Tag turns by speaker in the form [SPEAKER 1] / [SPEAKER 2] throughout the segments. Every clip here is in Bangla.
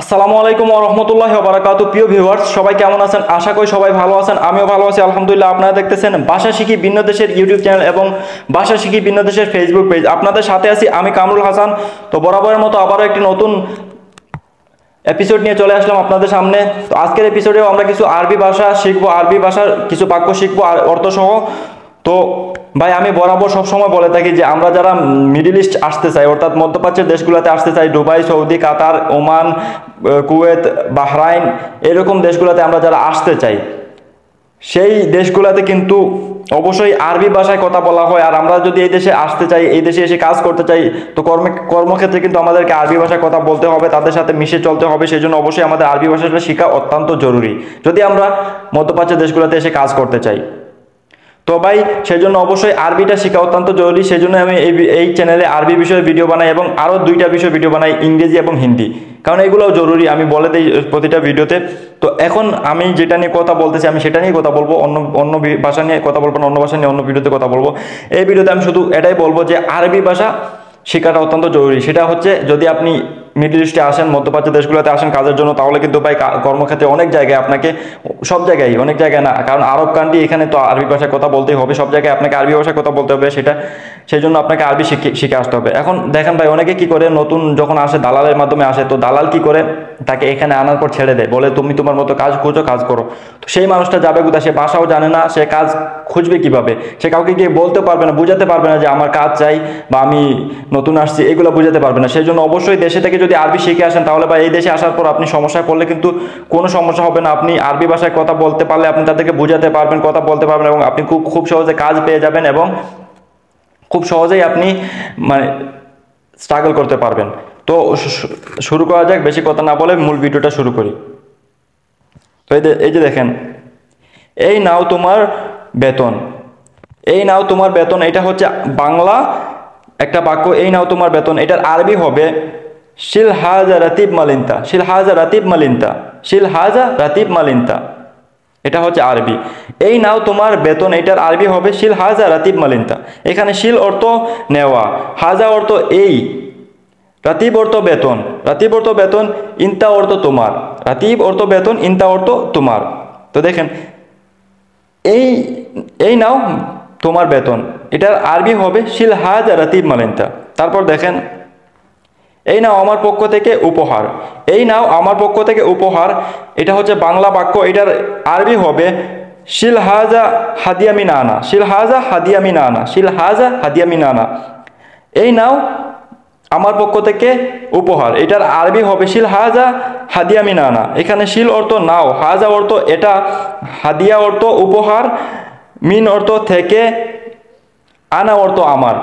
[SPEAKER 1] আসসালামু আলাইকুম ওয়া রাহমাতুল্লাহি ওয়া বারাকাতুহু। প্রিয় ভিউয়ার্স, সবাই কেমন আছেন? আশা করি সবাই ভালো আছেন। আমিও ভালো আছি আলহামদুলিল্লাহ। আপনারা দেখতেছেন ভাষা শিখি ভিন্ন দেশের ইউটিউব চ্যানেল এবং ভাষা শিখি ভিন্ন দেশের ফেসবুক পেজ। আপনাদের সাথে আছি আমি কামরুল হাসান। তো বরাবরের মতো আবারও একটি নতুন এপিসোড নিয়ে চলে আসলাম আপনাদের সামনে। তো আজকের এপিসোডেও আমরা কিছু আরবি ভাষা শিখবো, আরবি ভাষার কিছু বাক্য শিখবো আর অর্থসহ। তো ভাই, আমি বরাবর সবসময় বলে থাকি যে আমরা যারা মিডল ইস্ট আসতে চাই, অর্থাৎ মধ্যপ্রাচ্যের দেশগুলোতে আসতে চাই, দুবাই, সৌদি, কাতার, ওমান, কুয়েত, বাহরাইন, এরকম দেশগুলোতে আমরা যারা আসতে চাই, সেই দেশগুলোতে কিন্তু অবশ্যই আরবি ভাষায় কথা বলা হয়। আর আমরা যদি এই দেশে আসতে চাই, এই দেশে এসে কাজ করতে চাই, তো কর্মক্ষেত্রে কিন্তু আমাদেরকে আরবি ভাষায় কথা বলতে হবে, তাদের সাথে মিশে চলতে হবে। সেই জন্য অবশ্যই আমাদের আরবি ভাষাটা শেখা অত্যন্ত জরুরি যদি আমরা মধ্যপ্রাচ্যের দেশগুলোতে এসে কাজ করতে চাই। তো ভাই, সেই জন্য অবশ্যই আরবিটা শেখা অত্যন্ত জরুরি। সেই জন্য আমি এই চ্যানেলে আরবি বিষয়ে ভিডিও বানাই এবং আরও দুইটা বিষয় ভিডিও বানাই, ইংরেজি এবং হিন্দি, কারণ এগুলোও জরুরি, আমি বলে দিই প্রতিটা ভিডিওতে। তো এখন আমি যেটা নিয়ে কথা বলতেছি আমি সেটা নিয়ে কথা বলবো, অন্য ভাষা নিয়ে কথা বলবো না, অন্য ভাষা নিয়ে অন্য ভিডিওতে কথা বলবো। এই ভিডিওতে আমি শুধু এটাই বলবো যে আরবি ভাষা শেখাটা অত্যন্ত জরুরি। সেটা হচ্ছে যদি আপনি মিডল ইস্টে আসেন, মধ্যপ্রাচ্য দেশগুলোতে আসেন কাজের জন্য, তাহলে কিন্তু ভাই কর্মক্ষেত্রে অনেক জায়গায় আপনাকে, সব জায়গায়, অনেক জায়গায় না, কারণ আরব কান্ট্রি, এখানে তো আরবি ভাষায় কথা বলতেই হবে, সব জায়গায় আপনাকে আরবি ভাষায় কথা বলতে হবে। সেই জন্য আপনাকে আরবি শিখে আসতে হবে। এখন দেখেন ভাই, অনেকে কি করে, নতুন যখন আসে দালালের মাধ্যমে আসে, তো দালাল কি করে, তাকে এখানে আনার পর ছেড়ে দেয়, বলে তুমি তোমার মতো কাজ খুঁজো, কাজ করো। তো সেই মানুষটা যাবে কোথায়? সে ভাষাও জানে না, সে কাজ খুঁজবে কিভাবে? সে কাউকে গিয়ে বলতে পারবে না, বুঝাতে পারবে না যে আমার কাজ চাই বা আমি নতুন আসছি, এগুলো বুঝাতে পারবে না। সেই জন্য অবশ্যই দেশে থেকে যদি আরবি শিখে আসেন, তাহলে বা এই দেশে আসার পর আপনি সমস্যায় পড়লে কিন্তু কোনো সমস্যা হবে না। আপনি আরবি ভাষায় কথা বলতে পারলে আপনি তাদেরকে বুঝাতে পারবেন, কথা বলতে পারবেন, এবং আপনি খুব সহজে কাজ পেয়ে যাবেন এবং খুব সহজেই আপনি মানে স্ট্রাগল করতে পারবেন। তো শুরু করা যাক, বেশি কথা না বলে মূল ভিডিওটা শুরু করি। তো এই যে দেখেন, এই নাও তোমার বেতন, এই নাও তোমার বেতন, এটা হচ্ছে বাংলা একটা বাক্য। এই নাও তোমার বেতন, এটার আরবি হবে শিল হাজা রাতিব মালিন্তা, শিল হাজা রাতিব মালিন্তা, শিল হাজা রাতিব মালিন্তা, এটা হচ্ছে আরবি। এই নাও তোমার বেতন, এটার আরবি হবে শিল হাজা রাতিব মালিন্তা। এখানে শিল অর্থ নেওয়া, হাজা অর্থ এই, রাতিব অর্থ বেতন, রাতিব অর্থ বেতন, ইন্তা অর্থ তোমার, রাতিব অর্থ বেতন, ইন্তা অর্থ তোমার। তো দেখেন, এই এই নাও তোমার বেতন, এটার আরবি হবে শিল হাজা রাতিব মালিন্তা। তারপর দেখেন, এই নাও আমার পক্ষ থেকে উপহার, এই নাও আমার পক্ষ থেকে উপহার, এটা হচ্ছে বাংলা বাক্য। এটার আরবি হবে শিল হাজা হাদিয়া মিনানা, শিল হাজা হাদিয়া মিনানা, শিল হাজা হাদিয়া মিনানা। এই নাও আমার পক্ষ থেকে উপহার, এটার আরবি হবে শিল হাজা হাদিয়া মিনানা। এখানে শিল অর্থ নাও, হাজা অর্থ এটা, হাদিয়া অর্থ উপহার, মিন অর্থ থেকে, আনা অর্থ আমার,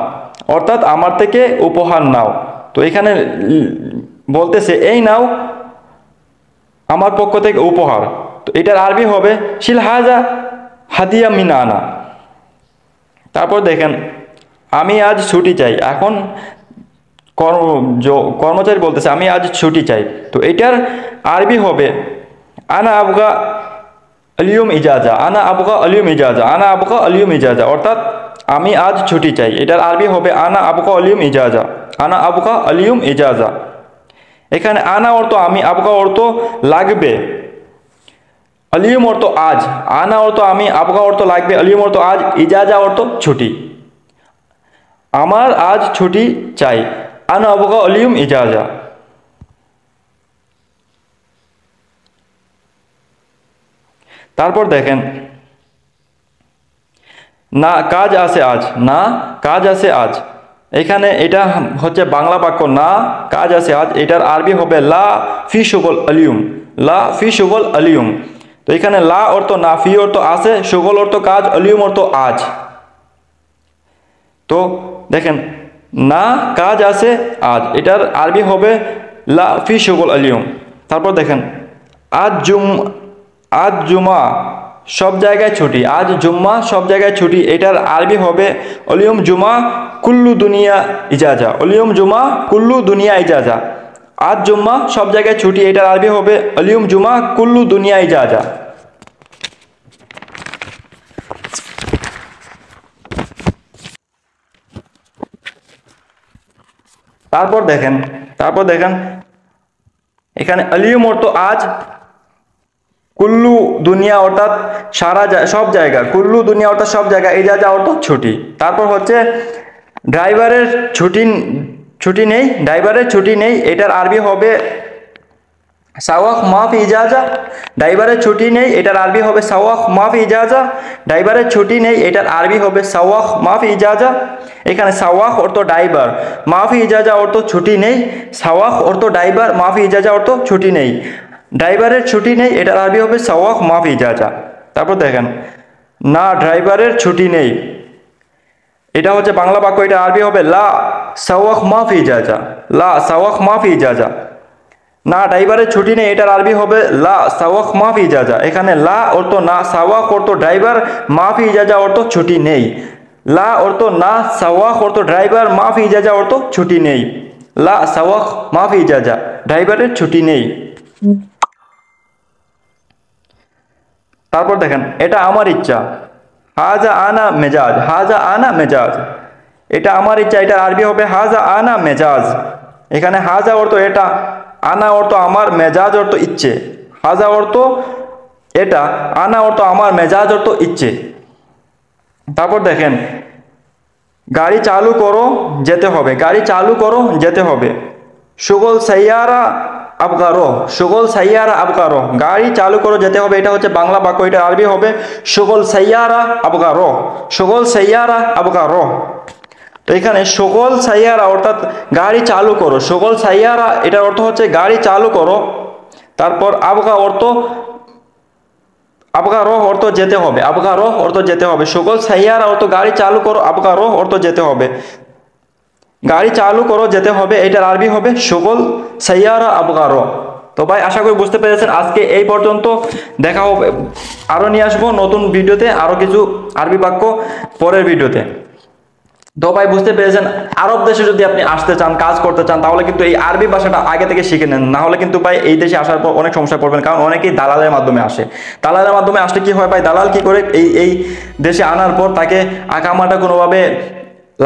[SPEAKER 1] অর্থাৎ আমার থেকে উপহার নাও। তো এখানে বলতেছে এই নাও আমার পক্ষ থেকে উপহার, তো এটার আরবি হবে শিল হাজা হাদিয়া মিনানা। তারপর দেখেন, আমি আজ ছুটি চাই। এখন কর্মচারী বলতেছে আমি আজ ছুটি চাই, তো এটার আরবি হবে আনা আবগা আলিয়ুম ইজাজা, আনা আবগা আলিয়ুম ইজাজা, আনা আবগা আলিয়ুম ইজাজা, অর্থাৎ আমি আজ ছুটি চাই। এটার আরবি হবে আনা আবগা আলিয়ুম ইজাজা, আনা আবগা আলিয়ুম ইজাজা। এখানে আনা অর্থ আমি, আবগা অর্থ লাগবে, আলিয়ুম অর্থ আজ, আনা অর্থ আমি, আবগা অর্থ লাগবে, আলিয়ুম অর্থ আজ, ইজাজা অর্থ ছুটি। আমার আজ ছুটি চাই, আনা আবগা আলিয়ুম ইজাজা। তারপর দেখেন, না কাজ আছে আজ, না কাজ আছে আজ। এখানে এটা হচ্ছে বাংলা বাক্য, না কাজ আছে আজ, এটার আরবি হবে লা ফি শুগল আলিয়ুম, লা ফি শুগল আলিয়ুম। তো এখানে লা অর্থ না, ফি অর্থ আছে, শুগল অর্থ কাজ, আলিয়ুম অর্থ আজ। তো দেখেন, না কাজ আছে আজ, এটার আরবি হবে লা ফি শুগল আলিয়ুম। তারপর দেখেন, আজ জুমা সব জায়গায় ছুটি, আজ জুম্মা সব জায়গায় ছুটি, এটার আরবি হবে অলিয়ম জুমা কুল্লু দুনিয়া ইজাজা, অলিয়ম জুমা কুল্লু দুনিয়া ইজাজা। আজ জুম্মা সব জায়গায় ছুটি, এটার আরবি হবে অলিয়ম জুমা কুল্লু দুনিয়া ইজাজা। তারপর দেখেন এখানে আলিয়ম অর্থ আজ, কুল্লু দুনিয়া অর্থাৎ সব জায়গা, কুল্লু দুনিয়া অর্থাৎ সব জায়গা, ইজাজা অর্থ ছুটি। তারপর হচ্ছে ড্রাইভারের ছুটি নেই, ড্রাইভারের ছুটি নেই, এটার আরবি হবে সাওয়াক মাফি ইজাজা। ড্রাইভারের ছুটি নেই, এটার আরবি হবে সাওয়াক মাফি ইজাজা। ড্রাইভারের ছুটি নেই, এটার আরবি হবে সাওয়াক মাফি ইজাজা। এখানে সাওয়াক অর্থ ড্রাইভার, মাফি ইজাজা অর্থ ছুটি নেই। সাওয়াক অর্থ ড্রাইভার, মাফি ইজাজা অর্থ ছুটি নেই। ড্রাইভারের ছুটি নেই, এটার আরবি হবে সাওয়াক মাফি ইজাজা। তারপর দেখেন না ড্রাইভারের ছুটি নেই, এটা হচ্ছে বাংলা বাক্য, এটা আরবি হবে লা সাওয়াক মাফি ইজাজা, লা সাওয়াক মাফি ইজাজা। না ড্রাইভারের ছুটি নেই, এটার আরবি হবে লা সাওয়াক মাফি ইজাজা। এখানে লা অর্থ না, সাওয়াক অর্থ ড্রাইভার, মাফি ইজাজা অর্থ ছুটি নেই। লা অর্থ না, সাওয়াক অর্থ ড্রাইভার, মাফি ইজাজা অর্থ ছুটি নেই। লা সাওয়াক মাফি ইজাজা, ড্রাইভারের ছুটি নেই। তারপর দেখেন এটা আমার ইচ্ছা, হাজা আনা মেজাজ, হাজা আনা মেজাজ, এটা আমার ইচ্ছা, এটা আরবি হবে হাজা আনা মেজাজ। এখানে হাজা অর্থ এটা, আনা অর্থ আমার, মেজাজ অর্থ ইচ্ছে। হাজা অর্থ এটা, আনা অর্থ আমার, মেজাজ অর্থ ইচ্ছে। তারপর দেখেন গাড়ি চালু করো যেতে হবে, গাড়ি চালু করো যেতে হবে। সুগল সাইয়ারা আবগারো, সুগল সাইয়ারা আবগারো, গাড়ি চালু করো যেতে হবে, এটা হচ্ছে বাংলা বাক্য, এটা আরবি হবে সুগল সাইয়ারা আবগারো, সুগল সাইয়ারা আবগারো। তো এখানে সুগল সাইয়ারা অর্থাৎ গাড়ি চালু করো, সুগল সাইয়ারা এটার অর্থ হচ্ছে গাড়ি চালু করো। তারপর আবগা অর্থ, আবগারো অর্থ যেতে হবে, আবগারো অর্থ যেতে হবে। সুগল সাইয়ারা অর্থ গাড়ি চালু করো, আবগারো অর্থ যেতে হবে, গাড়ি চালু করো যেতে হবে, এটার আরবি হবে সুগল সাইয়ারা আবগারো। তো ভাই আশা করি বুঝতে পেরেছেন, আজকে এই পর্যন্ত, দেখা হবে আরও নিয়ে আসবো নতুন ভিডিওতে, আরও কিছু আরবি বাক্য পরের ভিডিওতে। তো ভাই বুঝতে পেরেছেন, আরব দেশে যদি আপনি আসতে চান, কাজ করতে চান, তাহলে কিন্তু এই আরবি ভাষাটা আগে থেকে শিখে নেন, না হলে কিন্তু ভাই এই দেশে আসার পর অনেক সমস্যায় পড়বেন, কারণ অনেকেই দালালের মাধ্যমে আসে। দালালের মাধ্যমে আসলে কি হয় ভাই, দালাল কি করে এই দেশে আনার পর তাকে আকামাটা কোনোভাবে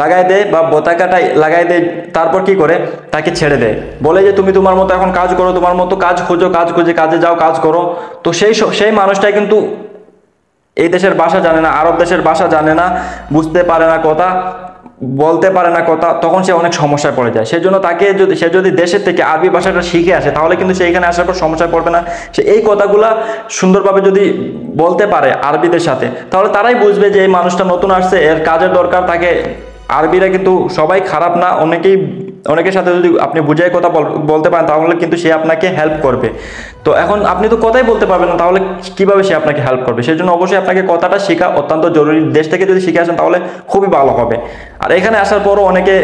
[SPEAKER 1] লাগাই দেয় বা পতাকাটাই লাগাই দেয়, তারপর কি করে তাকে ছেড়ে দেয়, বলে যে তুমি তোমার মতো এখন কাজ করো, তোমার মতো কাজ খোঁজো, কাজ খুঁজে কাজে যাও, কাজ করো। তো সেই মানুষটাই কিন্তু এই দেশের ভাষা জানে না, আরব দেশের ভাষা জানে না, বুঝতে পারে না কথা, বলতে পারে না কথা, তখন সে অনেক সমস্যায় পড়ে যায়। সেই জন্য সে যদি দেশের থেকে আরবি ভাষাটা শিখে আসে, তাহলে কিন্তু সে এখানে আসার পর সমস্যায় পড়বে না। সে এই কথাগুলা সুন্দরভাবে যদি বলতে পারে আরবিদের সাথে, তাহলে তারাই বুঝবে যে এই মানুষটা নতুন আসছে, এর কাজের দরকার। তাকে আরবিরা কিন্তু সবাই খারাপ না, অনেকের সাথে যদি আপনি বুঝাই কথা বলতে পারেন, তাহলে কিন্তু সে আপনাকে হেল্প করবে। তো এখন আপনি তো কথাই বলতে পারবেন না, তাহলে কিভাবে সে আপনাকে হেল্প করবে? সেই জন্য অবশ্যই আপনাকে কথাটা শেখা অত্যন্ত জরুরি। দেশ থেকে যদি শিখে আসেন তাহলে খুবই ভালো হবে। আর এখানে আসার পরও অনেকে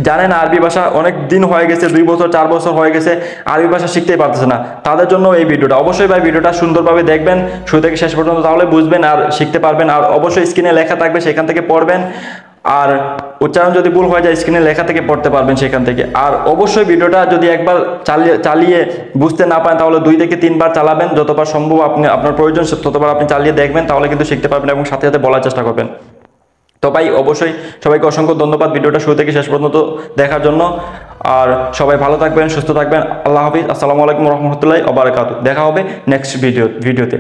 [SPEAKER 1] জানে না আরবি ভাষা, অনেক দিন হয়ে গেছে, 2 বছর 4 বছর হয়ে গেছে, আরবি ভাষা শিখতেই পারতেছে না, তাদের জন্য এই ভিডিওটা। অবশ্যই ভাই ভিডিওটা সুন্দরভাবে দেখবেন শুরু থেকে শেষ পর্যন্ত, তাহলে বুঝবেন আর শিখতে পারবেন। আর অবশ্যই স্ক্রিনে লেখা থাকবে, সেখান থেকে পড়বেন। আর উচ্চারণ যদি ভুল হয়ে যায়, স্ক্রিনে লেখা থেকে পড়তে পারবেন সেখান থেকে। আর অবশ্যই ভিডিওটা যদি একবার চালিয়ে বুঝতে না পারেন, তাহলে 2 থেকে 3 বার চালাবেন, যতবার সম্ভব আপনার প্রয়োজন ততবার আপনি চালিয়ে দেখবেন, তাহলে কিন্তু শিখতে পারবেন এবং সাথে সাথে বলার চেষ্টা করবেন। তো ভাই অবশ্যই সবাইকে অসংখ্য ধন্যবাদ ভিডিওটা শুরু থেকে শেষ পর্যন্ত দেখার জন্য। আর সবাই ভালো থাকবেন, সুস্থ থাকবেন। আল্লাহ হাফিজ, আসসালামু আলাইকুম রহমতুল্লাহি ওয়া বারাকাতুহু। দেখা হবে নেক্সট ভিডিওতে।